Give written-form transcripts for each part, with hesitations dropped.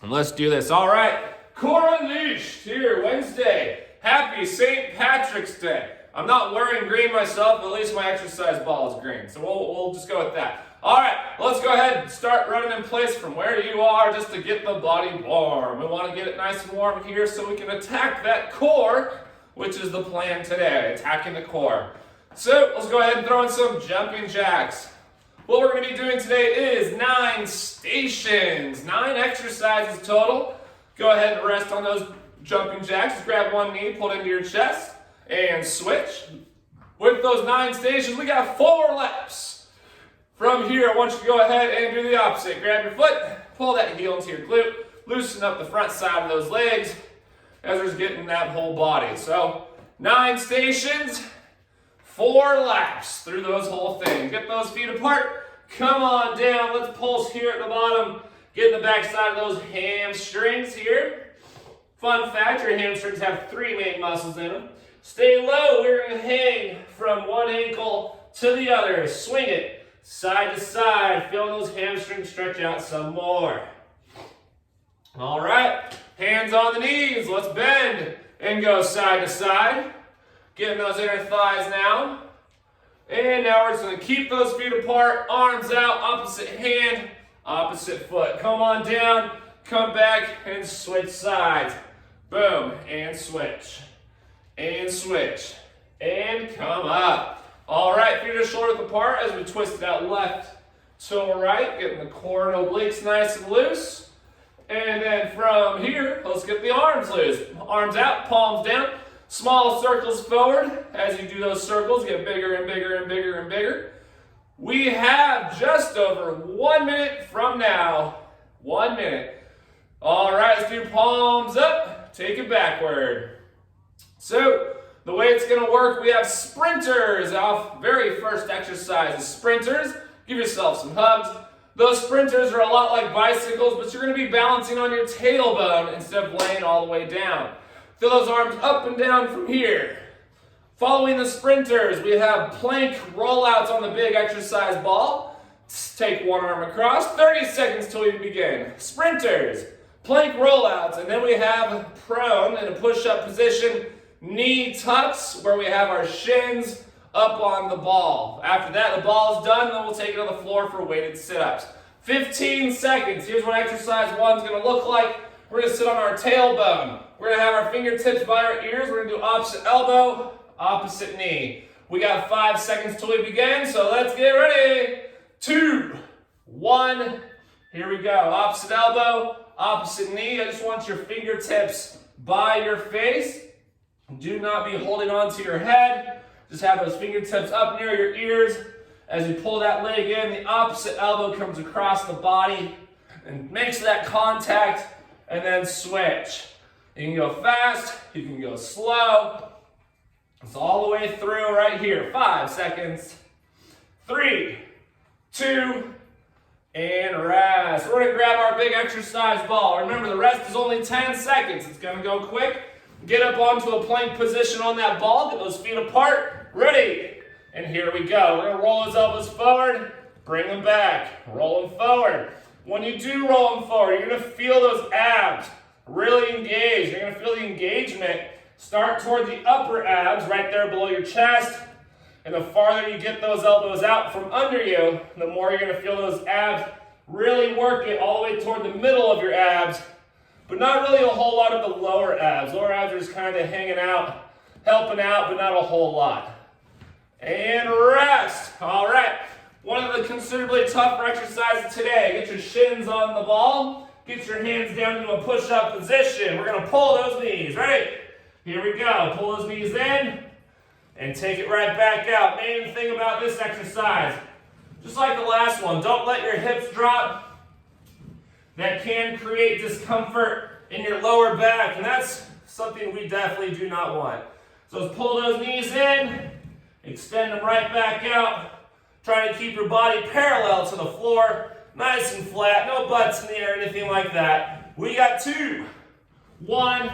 And let's do this. All right, Core Unleashed here, Wednesday. Happy St. Patrick's Day. I'm not wearing green myself, but at least my exercise ball is green. So we'll just go with that. All right, let's go ahead and start running in place from where you are just to get the body warm. We want to get it nice and warm here so we can attack that core, which is the plan today, attacking the core. So let's go ahead and throw in some jumping jacks. What we're going to be doing today is 9 stations, 9 exercises total. Go ahead and rest on those jumping jacks. Just grab one knee, pull it into your chest, and switch. With those 9 stations, we got 4 laps. From here, I want you to go ahead and do the opposite. Grab your foot, pull that heel into your glute, loosen up the front side of those legs as we're getting that whole body. So 9 stations, 4 laps through those whole things. Get those feet apart. Come on down. Let's pulse here at the bottom. Get in the back side of those hamstrings here. Fun fact, your hamstrings have 3 main muscles in them. Stay low. We're going to hang from one ankle to the other. Swing it side to side. Feel those hamstrings stretch out some more. All right. Hands on the knees. Let's bend and go side to side. Getting those inner thighs now. And now we're just going to keep those feet apart, arms out, opposite hand, opposite foot. Come on down, come back, and switch sides. Boom, and switch. And switch. And come up. All right, feet are shoulder width apart as we twist it out left to right, getting the core and obliques nice and loose. And then from here, let's get the arms loose. Arms out, palms down. Small circles forward. As you do those circles, get bigger and bigger and bigger and bigger. We have just over 1 minute from now. 1 minute. All right, let's do palms up. Take it backward. So, the way it's going to work, we have sprinters. Our very first exercise is sprinters. Give yourself some hugs. Those sprinters are a lot like bicycles, but you're going to be balancing on your tailbone instead of laying all the way down. Feel those arms up and down from here. Following the sprinters, we have plank rollouts on the big exercise ball. Take one arm across, 30 seconds till we begin. Sprinters, plank rollouts, and then we have prone in a push-up position, knee tucks, where we have our shins up on the ball. After that, the ball is done, and then we'll take it on the floor for weighted sit-ups. 15 seconds. Here's what exercise 1 is going to look like. We're going to sit on our tailbone. We're going to have our fingertips by our ears. We're going to do opposite elbow, opposite knee. We got 5 seconds till we begin, so let's get ready. 2, 1, here we go. Opposite elbow, opposite knee. I just want your fingertips by your face. Do not be holding on to your head. Just have those fingertips up near your ears. As you pull that leg in, the opposite elbow comes across the body and makes that contact, and then switch. You can go fast, you can go slow. It's all the way through right here. 5 seconds. 3, 2, and rest. We're going to grab our big exercise ball. Remember, the rest is only 10 seconds. It's going to go quick. Get up onto a plank position on that ball. Get those feet apart. Ready. And here we go. We're going to roll those elbows forward. Bring them back. Roll them forward. When you do roll them forward, you're going to feel those abs really engaged. You're going to feel the engagement start toward the upper abs right there below your chest. And the farther you get those elbows out from under you, the more you're going to feel those abs really work it all the way toward the middle of your abs. But not really a whole lot of the lower abs. Lower abs are just kind of hanging out, helping out, but not a whole lot. And rest. All right. One of the considerably tougher exercises today. Get your shins on the ball. Get your hands down into a push-up position. We're going to pull those knees. Ready? Here we go. Pull those knees in and take it right back out. Main thing about this exercise, just like the last one, don't let your hips drop. That can create discomfort in your lower back, and that's something we definitely do not want. So let's pull those knees in, extend them right back out. Try to keep your body parallel to the floor, nice and flat, no butts in the air, anything like that. We got 2, 1,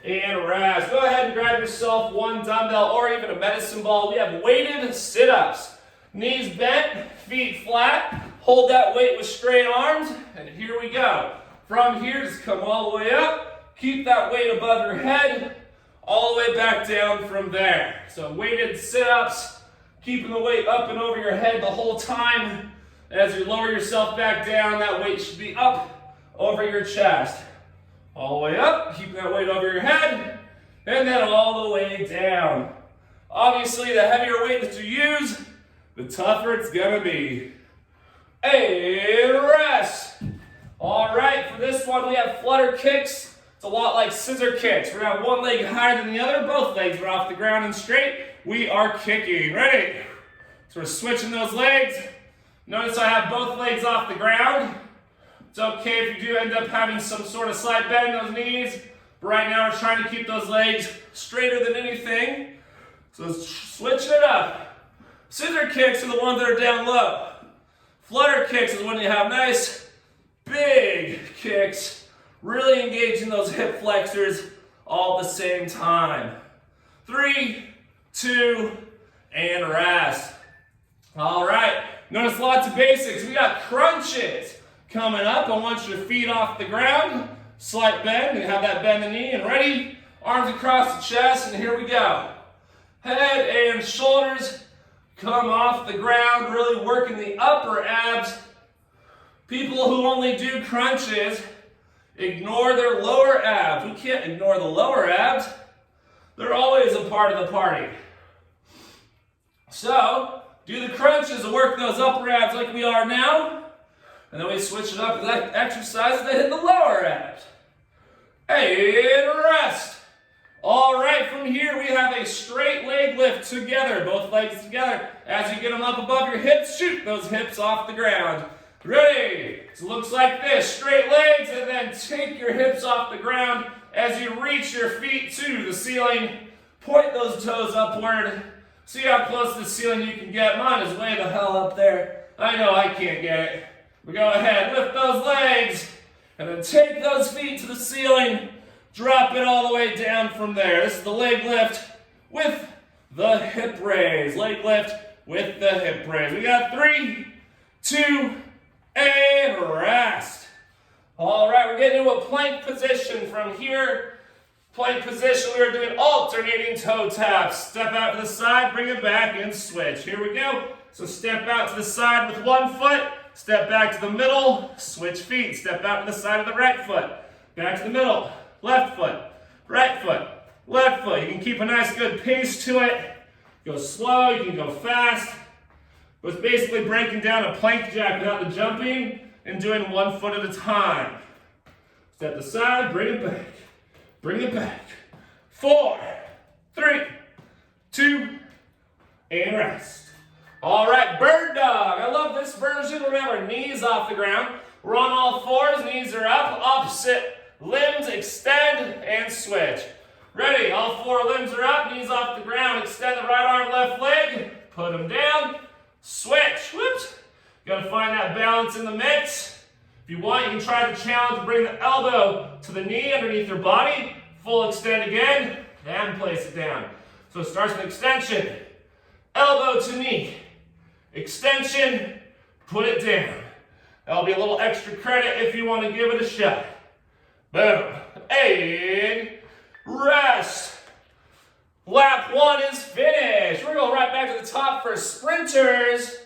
and rest. Go ahead and grab yourself one dumbbell or even a medicine ball. We have weighted sit-ups. Knees bent, feet flat. Hold that weight with straight arms, and here we go. From here, just come all the way up. Keep that weight above your head, all the way back down from there. So weighted sit-ups, keeping the weight up and over your head the whole time. As you lower yourself back down, that weight should be up over your chest. All the way up, keep that weight over your head, and then all the way down. Obviously, the heavier weight that you use, the tougher it's gonna be. And rest. All right, for this one, we have flutter kicks. It's a lot like scissor kicks. We're gonna have one leg higher than the other, both legs are off the ground and straight. We are kicking. Ready? So we're switching those legs. Notice I have both legs off the ground. It's okay if you do end up having some sort of slight bend in those knees, but right now we're trying to keep those legs straighter than anything. So switching it up. Scissor kicks are the ones that are down low. Flutter kicks is when you have nice, big kicks, really engaging those hip flexors all at the same time. 3, 2, and rest. All right, notice lots of basics. We got crunches coming up. I want your feet off the ground, slight bend, and have that bend the knee, and ready? Arms across the chest, and here we go. Head and shoulders come off the ground, really working the upper abs. People who only do crunches ignore their lower abs. We can't ignore the lower abs. They're always a part of the party. So, do the crunches to work those upper abs like we are now. And then we switch it up with exercises that hit the lower abs. And rest. All right, from here we have a straight leg lift together, both legs together. As you get them up above your hips, shoot those hips off the ground. Ready? So it looks like this, straight legs, and then take your hips off the ground as you reach your feet to the ceiling. Point those toes upward. See how close to the ceiling you can get. Mine is way the hell up there. I know I can't get it. But go ahead, lift those legs, and then take those feet to the ceiling. Drop it all the way down from there. This is the leg lift with the hip raise. Leg lift with the hip raise. We got 3, 2, and rest. All right, we're getting into a plank position from here. Plank position, we are doing alternating toe taps. Step out to the side, bring it back, and switch. Here we go. So step out to the side with one foot, step back to the middle, switch feet. Step out to the side of the right foot, back to the middle. Left foot, right foot, left foot. You can keep a nice good pace to it. Go slow, you can go fast. But it's basically breaking down a plank jack without the jumping and doing 1 foot at a time. Step aside, bring it back. Bring it back. 4, 3, 2, and rest. All right, bird dog. I love this version. Remember, knees off the ground. We're on all fours, knees are up, opposite limbs, extend, and switch. Ready? All 4 limbs are up, knees off the ground. Extend the right arm, left leg. Put them down. Switch. Whoops. You gotta find that balance in the mix. If you want, you can try the challenge to bring the elbow to the knee underneath your body. Full extend again, and place it down. So it starts with extension. Elbow to knee. Extension, put it down. That'll be a little extra credit if you want to give it a shot. Boom. And rest. Lap 1 is finished. We're going right back to the top for sprinters.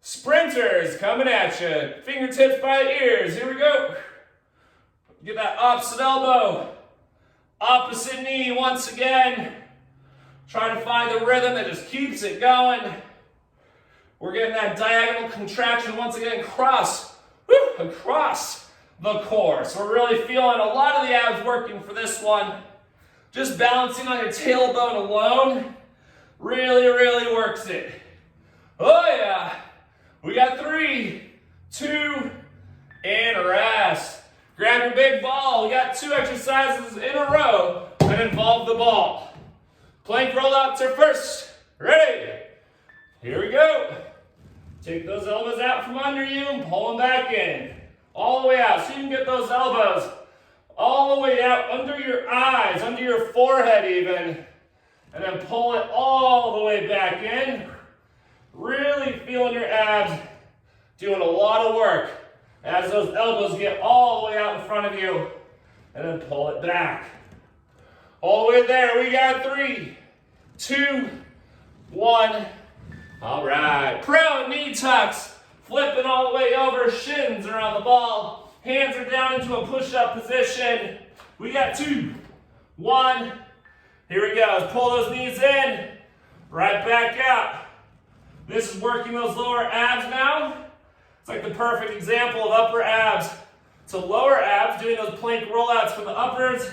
Sprinters coming at you. Fingertips by the ears. Here we go. Get that opposite elbow. Opposite knee once again. Try to find the rhythm that just keeps it going. We're getting that diagonal contraction once again across the core. So we're really feeling a lot of the abs working for this one. Just balancing on your tailbone alone really, really works it. Oh yeah. We got 3, 2, and rest. Grab your big ball. We got 2 exercises in a row that involve the ball. Plank rollouts are first. Ready? Here we go. Take those elbows out from under you and pull them back in. All the way out. So you can get those elbows all the way out under your eyes, under your forehead even. And then pull it all the way back in. Really feeling your abs, doing a lot of work as those elbows get all the way out in front of you, and then pull it back. All the way there, we got 3, 2, 1. All right, pro knee tucks, flipping all the way over, shins are on the ball, hands are down into a push-up position. We got 2, 1. Here we go, let's pull those knees in, right back out. This is working those lower abs now. It's like the perfect example of upper abs to lower abs, doing those plank rollouts for the uppers,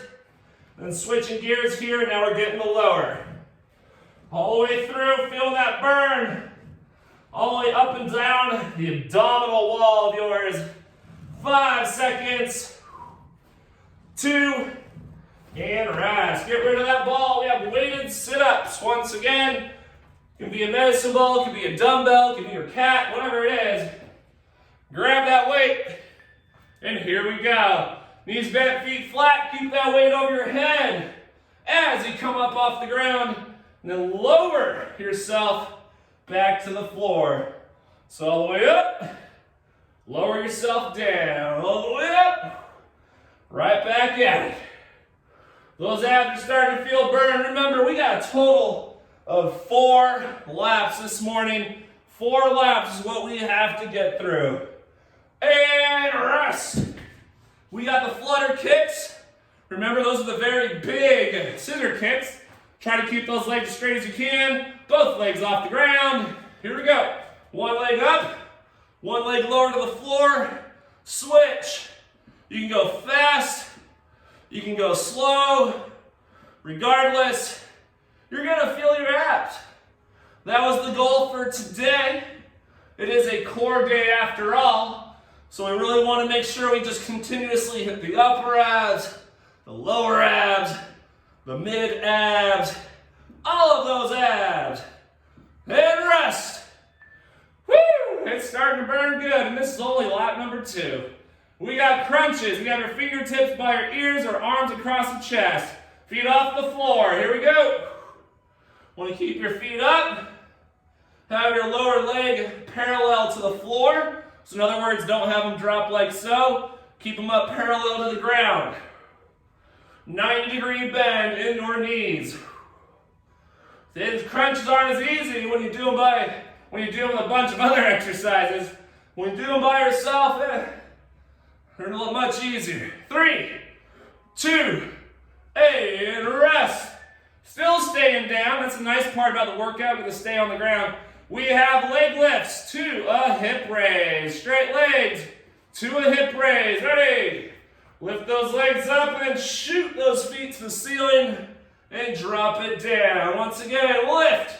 then switching gears here, and now we're getting the lower. All the way through, feel that burn. All the way up and down the abdominal wall of yours. 5 seconds. 2, and rest. Get rid of that ball. We have weighted sit-ups once again. It can be a medicine ball, it can be a dumbbell, it can be your cat, whatever it is. Grab that weight, and here we go. Knees bent, feet flat, keep that weight over your head as you come up off the ground, and then lower yourself back to the floor. So all the way up, lower yourself down, all the way up, right back at it. Those abs are starting to feel burned. Remember, we got a total of 4 laps this morning. 4 laps is what we have to get through. And rest. We got the flutter kicks. Remember, those are the very big scissor kicks. Try to keep those legs as straight as you can. Both legs off the ground. Here we go. 1 leg up, 1 leg lower to the floor. Switch. You can go fast. You can go slow. Regardless, you're gonna feel your abs. That was the goal for today. It is a core day after all, so we really want to make sure we just continuously hit the upper abs, the lower abs, the mid abs, all of those abs. And rest. Woo! It's starting to burn good, and this is only lap number 2. We got crunches. We have your fingertips by your ears or arms across the chest. Feet off the floor. Here we go. Want to keep your feet up. Have your lower leg parallel to the floor. So in other words, don't have them drop like so. Keep them up parallel to the ground. 90-degree bend in your knees. These crunches aren't as easy when you do them with a bunch of other exercises. When you do them by yourself, they're a little much easier. 3, 2, and rest. Still staying down. That's the nice part about the workout. We're going to stay on the ground. We have leg lifts to a hip raise. Straight legs to a hip raise. Ready? Lift those legs up and then shoot those feet to the ceiling and drop it down. Once again, lift.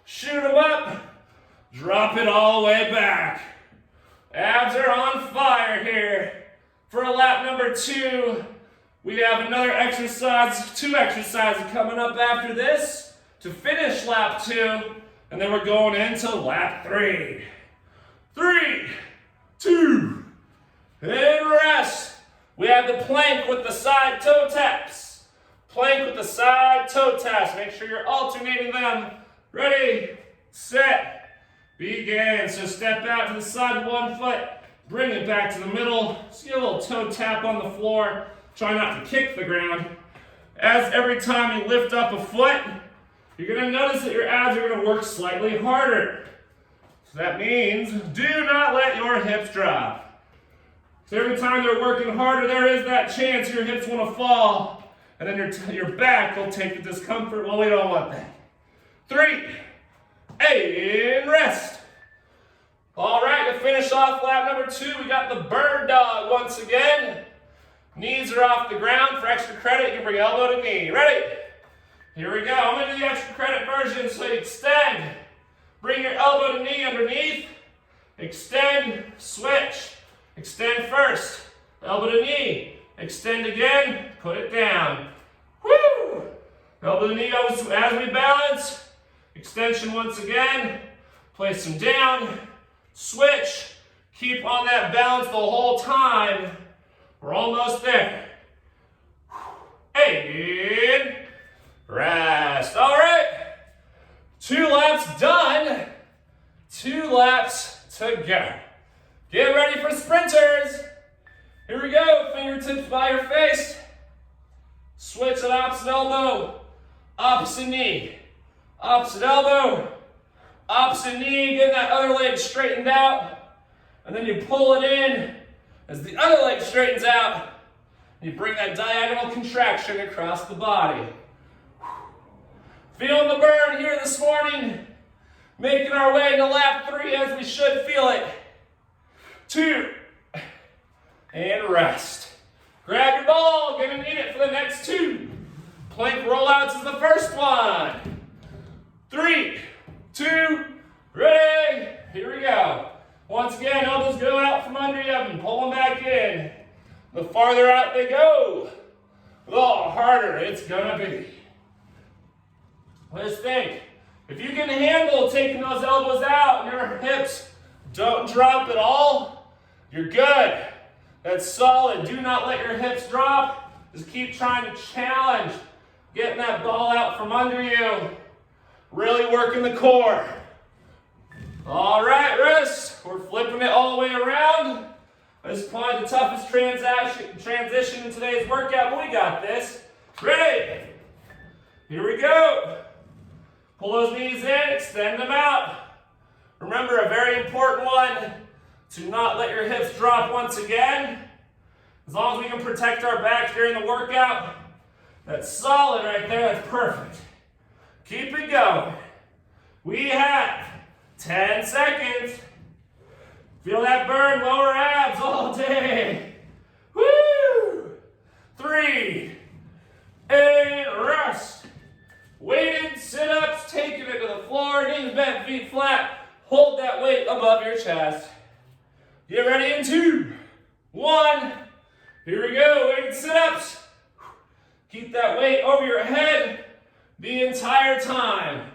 Shoot them up. Drop it all the way back. Abs are on fire here. For lap number 2, we have another exercise, 2 exercises coming up after this to finish lap 2, and then we're going into lap 3. 3, 2, and rest. We have the plank with the side toe taps. Plank with the side toe taps. Make sure you're alternating them. Ready, set, begin. So step out to the side with 1 foot. Bring it back to the middle. See a little toe tap on the floor. Try not to kick the ground. As every time you lift up a foot, you're going to notice that your abs are going to work slightly harder. So that means do not let your hips drop. So every time they're working harder, there is that chance your hips want to fall. And then your back will take the discomfort. Well, we don't want that. 3, and rest. All right, to finish off lap number 2, we got the bird dog once again. Knees are off the ground. For extra credit, you can bring elbow to knee. Ready? Here we go. I'm going to do the extra credit version, so you extend. Bring your elbow to knee underneath. Extend, switch. Extend first. Elbow to knee. Extend again. Put it down. Woo! Elbow to knee as we balance. Extension once again. Place them down. Switch. Keep on that balance the whole time. We're almost there. And rest. All right. 2 laps done. 2 laps to go. Get ready for sprinters. your face. Switch an opposite elbow, opposite knee, opposite elbow, opposite knee, getting that other leg straightened out. And then you pull it in as the other leg straightens out. You bring that diagonal contraction across the body. Feeling the burn here this morning. Making our way into lap 3 as we should feel it. 2. And rest. Grab your ball. Gonna need it for the next 2. Plank rollouts is the first one. 3, 2, ready. Here we go. Once again, elbows go out from under you and pull them back in. The farther out they go, the harder it's gonna be. Let's think. If you can handle taking those elbows out and your hips don't drop at all, you're good. That's solid. Do not let your hips drop. Just keep trying to challenge getting that ball out from under you. Really working the core. All right, wrists. We're flipping it all the way around. This is probably the toughest transition in today's workout, but we got this. Ready? Here we go. Pull those knees in, extend them out. Remember, a very important one, to not let your hips drop once again. As long as we can protect our back during the workout, that's solid right there, that's perfect. Keep it going. We have 10 seconds. Feel that burn, lower abs all day. Woo! 3, and rest. Weighted sit-ups, taking it to the floor, knees bent, feet flat. Hold that weight above your chest. Get ready in 2, 1. Here we go, weighted sit-ups. Keep that weight over your head the entire time.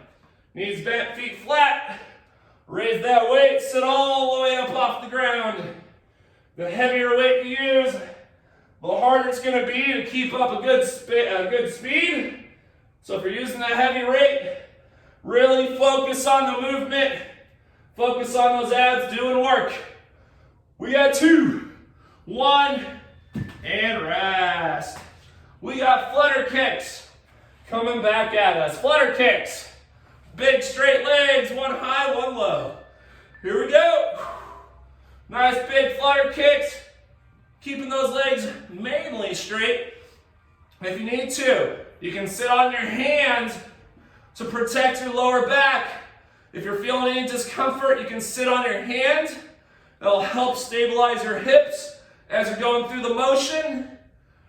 Knees bent, feet flat. Raise that weight, sit all the way up off the ground. The heavier weight you use, the harder it's going to be to keep up a good speed. So if you're using that heavy weight, really focus on the movement. Focus on those abs doing work. We got 2, 1, and rest. We got flutter kicks coming back at us. Flutter kicks. Big straight legs, one high, one low. Here we go. Nice big flutter kicks. Keeping those legs mainly straight. If you need to, you can sit on your hands to protect your lower back. If you're feeling any discomfort, you can sit on your hands. That'll help stabilize your hips as you're going through the motion.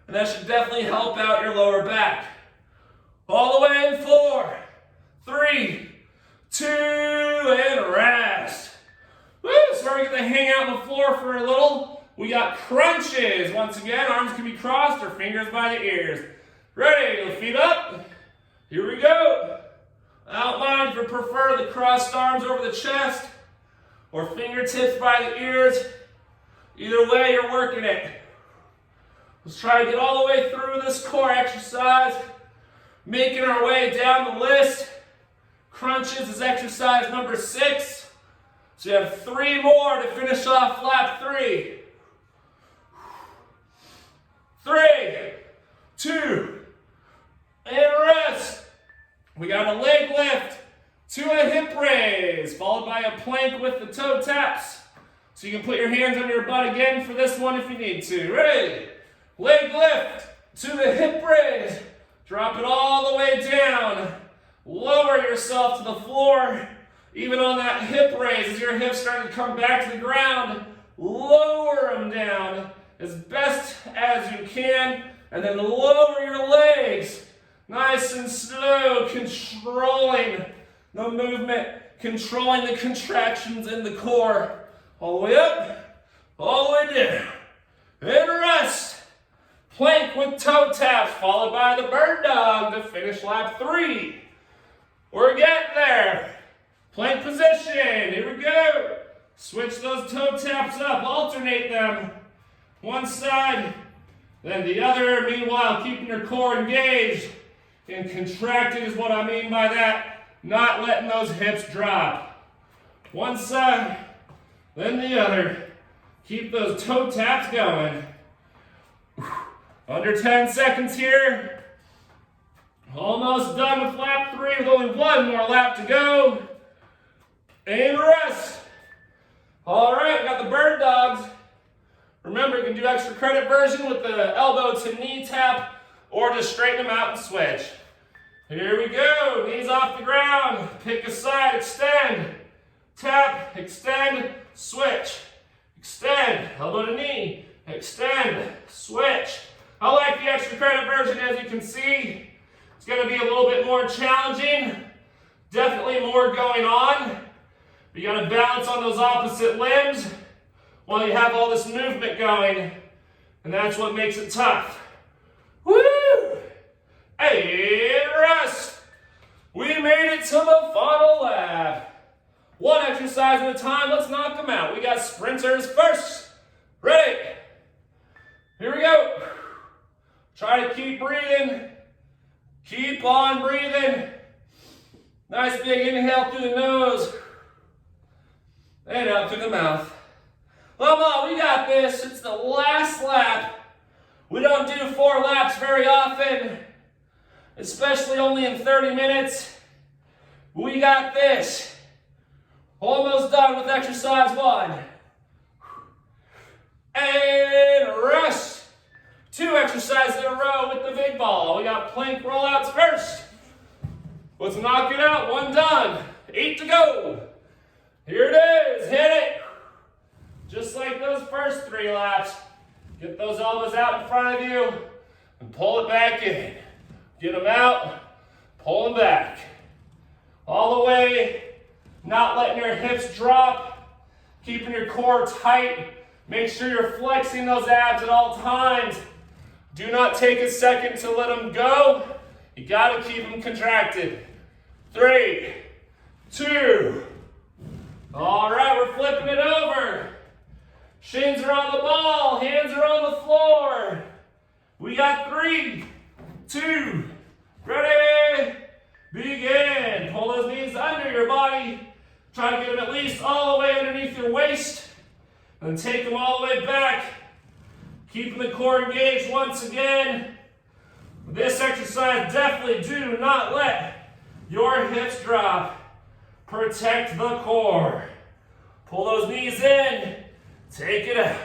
And that should definitely help out your lower back. All the way in 4, 3, 2, and rest. Woo, so we're gonna hang out on the floor for a little. We got crunches. Once again, arms can be crossed or fingers by the ears. Ready, feet up. Here we go. Outline if you prefer the crossed arms over the chest or fingertips by the ears. Either way, you're working it. Let's try to get all the way through this core exercise. Making our way down the list. Crunches is exercise number 6. So you have 3 more to finish off lap 3. 3, 2, and rest. We got a leg lift to a hip raise, followed by a plank with the toe taps. So you can put your hands under your butt again for this one if you need to. Ready? Leg lift to the hip raise. Drop it all the way down. Lower yourself to the floor. Even on that hip raise, as your hips start to come back to the ground, lower them down as best as you can. And then lower your legs. Nice and slow, controlling the movement, controlling the contractions in the core. All the way up, all the way down. And rest. Plank with toe taps, followed by the bird dog to finish lap 3. We're getting there. Plank position, here we go. Switch those toe taps up, alternate them. One side, then the other. Meanwhile, keeping your core engaged and contracted is what I mean by that. Not letting those hips drop. One side, then the other. Keep those toe taps going. Under 10 seconds here. Almost done with lap 3 with only one more lap to go. And rest. All right, we got the bird dogs. Remember, you can do extra credit version with the elbow to knee tap or just straighten them out and switch. Here we go, knees off the ground. Pick a side, extend. Tap, extend, switch. Extend, elbow to knee. Extend, switch. I like the extra credit version, as you can see. It's going to be a little bit more challenging. Definitely more going on. But you got to balance on those opposite limbs while you have all this movement going. And that's what makes it tough. Woo! And rest. We made it to the final lap. One exercise at a time. Let's knock them out. We got sprinters first. Ready? Here we go. Try to keep breathing. Keep on breathing. Nice big inhale through the nose. And out through the mouth. Come on, we got this. It's the last lap. We don't do 4 laps very often, especially only in 30 minutes. We got this. Almost done with exercise 1. And rest. 2 exercises in a row with the big ball. We got plank rollouts first. Let's knock it out. 1 done. 8 to go. Here it is. Hit it. Just like those first 3 laps. Get those elbows out in front of you and pull it back in. Get them out. Pull them back. All the way. Not letting your hips drop. Keeping your core tight. Make sure you're flexing those abs at all times. Do not take a second to let them go. You gotta keep them contracted. 3, 2. All right, we're flipping it over. Shins are on the ball, hands are on the floor. We got 3, 2, ready, begin. Pull those knees under your body. Try to get them at least all the way underneath your waist. And take them all the way back. Keeping the core engaged once again. This exercise, definitely do not let your hips drop. Protect the core. Pull those knees in. Take it out.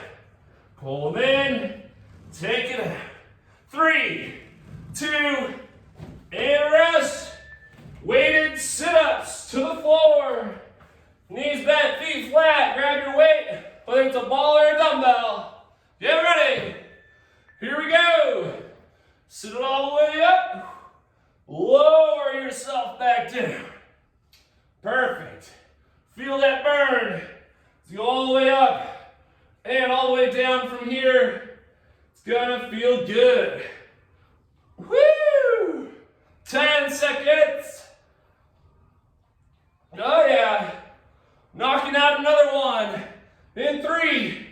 Pull them in. Take it out. 3, 2, and rest. Weighted sit-ups to the floor. Knees bent, feet flat. Grab your weight, whether it's a ball or a dumbbell. Get ready. Here we go. Sit it all the way up. Lower yourself back down. Perfect. Feel that burn. Let's go all the way up and all the way down from here. It's gonna feel good. Woo! 10 seconds. Oh yeah. Knocking out another one. In 3,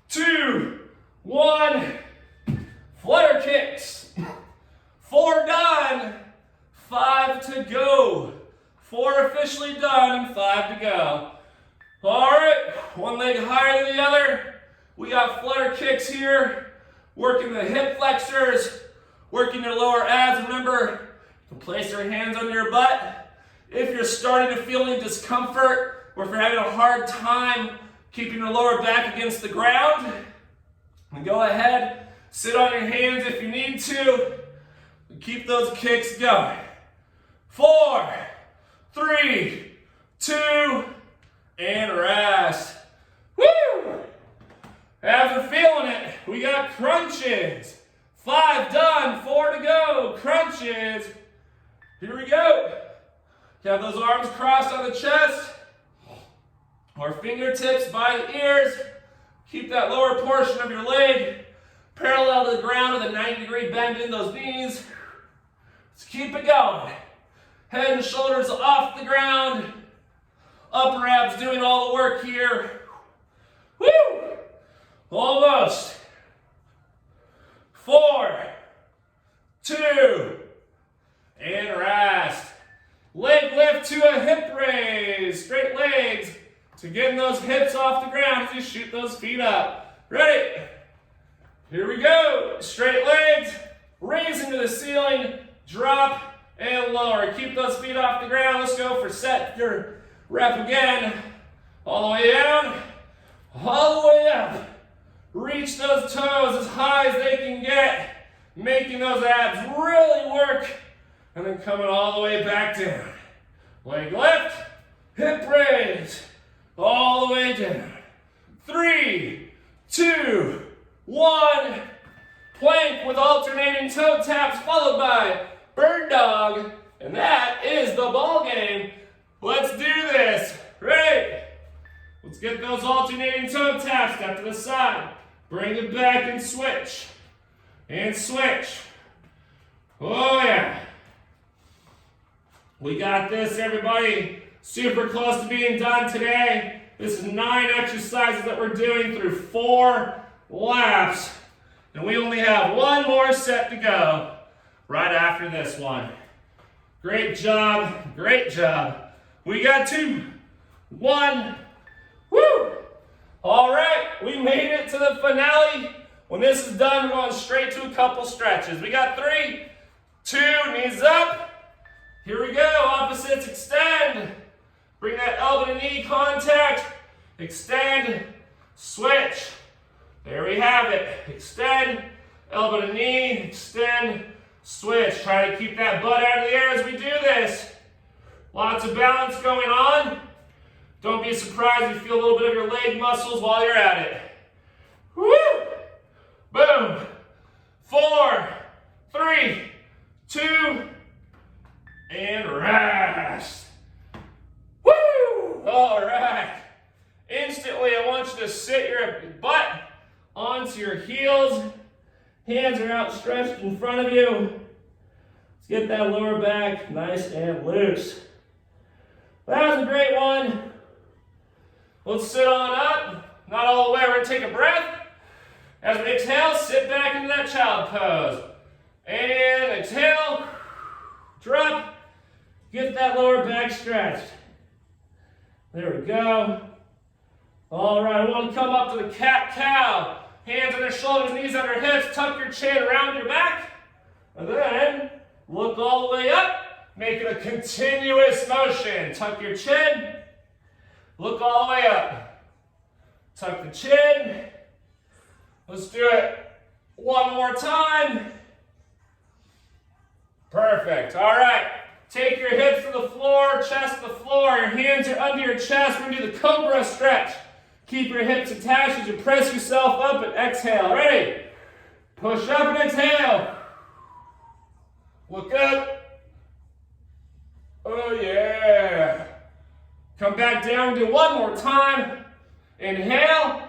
2, 1. Flutter kicks. 4 done. 5 to go. 4 officially done and 5 to go. All right, one leg higher than the other. We got flutter kicks here. Working the hip flexors. Working your lower abs. Remember, you can place your hands on your butt. If you're starting to feel any discomfort, or if you're having a hard time keeping your lower back against the ground, and go ahead, sit on your hands if you need to. Keep those kicks going. 4, 3, 2, and rest. Woo! Abs are feeling it. We got crunches. 5 done, 4 to go. Crunches. Here we go. You have those arms crossed on the chest, or fingertips by the ears. Keep that lower portion of your leg parallel to the ground with a 90-degree bend in those knees. Let's keep it going. Head and shoulders off the ground. Upper abs doing all the work here. Woo! Almost. 4, 2, and rest. Leg lift to a hip raise. Straight legs to getting those hips off the ground as you shoot those feet up. Ready? Here we go. Straight legs, raising to the ceiling, drop, and lower. Keep those feet off the ground. Let's go for set your rep again. All the way down, all the way up. Reach those toes as high as they can get, making those abs really work, and then coming all the way back down. Leg lift, hip raise, all the way down. 3, 2, 1. Plank with alternating toe taps, followed by bird dog, and that is the ball game. Let's do this. Ready? Let's get those alternating toe taps. Step to the side. Bring it back and switch. And switch. Oh yeah. We got this, everybody. Super close to being done today. This is 9 exercises that we're doing through 4 laps. And we only have 1 more set to go right after this one. Great job. Great job. We got 2, 1. Woo! All right, we made it to the finale. When this is done, we're going straight to a couple stretches. We got 3, 2, knees up. Here we go, opposites extend. Bring that elbow to knee contact. Extend, switch. There we have it. Extend, elbow to knee, extend, switch. Try to keep that butt out of the air as we do this. Lots of balance going on. Don't be surprised if you feel a little bit of your leg muscles while you're at it. Woo! Boom. 4, 3, 2, and rest. Woo! All right. Instantly, I want you to sit your butt onto your heels. Hands are outstretched in front of you. Let's get that lower back nice and loose. That was a great one. Let's sit on up. Not all the way. We're going to take a breath. As we exhale, sit back into that child pose. And exhale. Drop. Get that lower back stretched. There we go. All right, I want to come up to the cat-cow. Hands on your shoulders, knees under hips. Tuck your chin around your back. And then look all the way up. Make it a continuous motion. Tuck your chin. Look all the way up. Tuck the chin. Let's do it one more time. Perfect. All right. Take your hips to the floor, chest to the floor. Your hands are under your chest. We're going to do the cobra stretch. Keep your hips attached as you press yourself up and exhale. Ready? Push up and exhale. Look up. Oh, yeah. Come back down and do one more time. Inhale.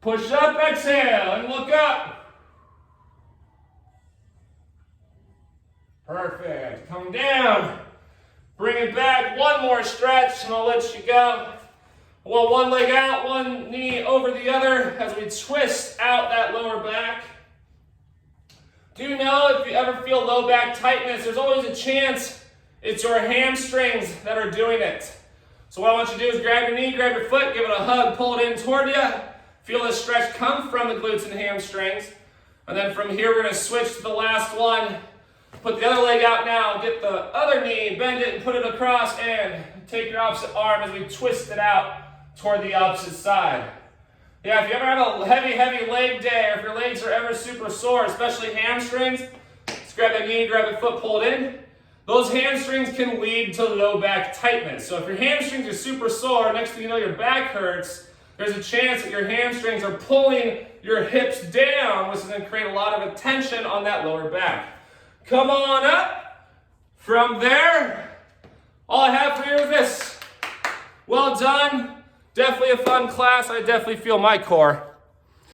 Push up, exhale, and look up. Perfect. Come down. Bring it back. One more stretch, and I'll let you go. Well, one leg out, one knee over the other as we twist out that lower back. Do know if you ever feel low back tightness, there's always a chance it's your hamstrings that are doing it. So what I want you to do is grab your knee, grab your foot, give it a hug, pull it in toward you. Feel the stretch come from the glutes and hamstrings. And then from here, we're going to switch to the last one. Put the other leg out now. Get the other knee, bend it, and put it across, and take your opposite arm as we twist it out toward the opposite side. Yeah, if you ever have a heavy leg day, or if your legs are ever super sore, especially hamstrings, just grab that knee, grab the foot, pull it in. Those hamstrings can lead to low back tightness. So if your hamstrings are super sore, next thing you know your back hurts, there's a chance that your hamstrings are pulling your hips down, which is going to create a lot of tension on that lower back. Come on up. From there, all I have for you is this. Well done. Definitely a fun class. I definitely feel my core.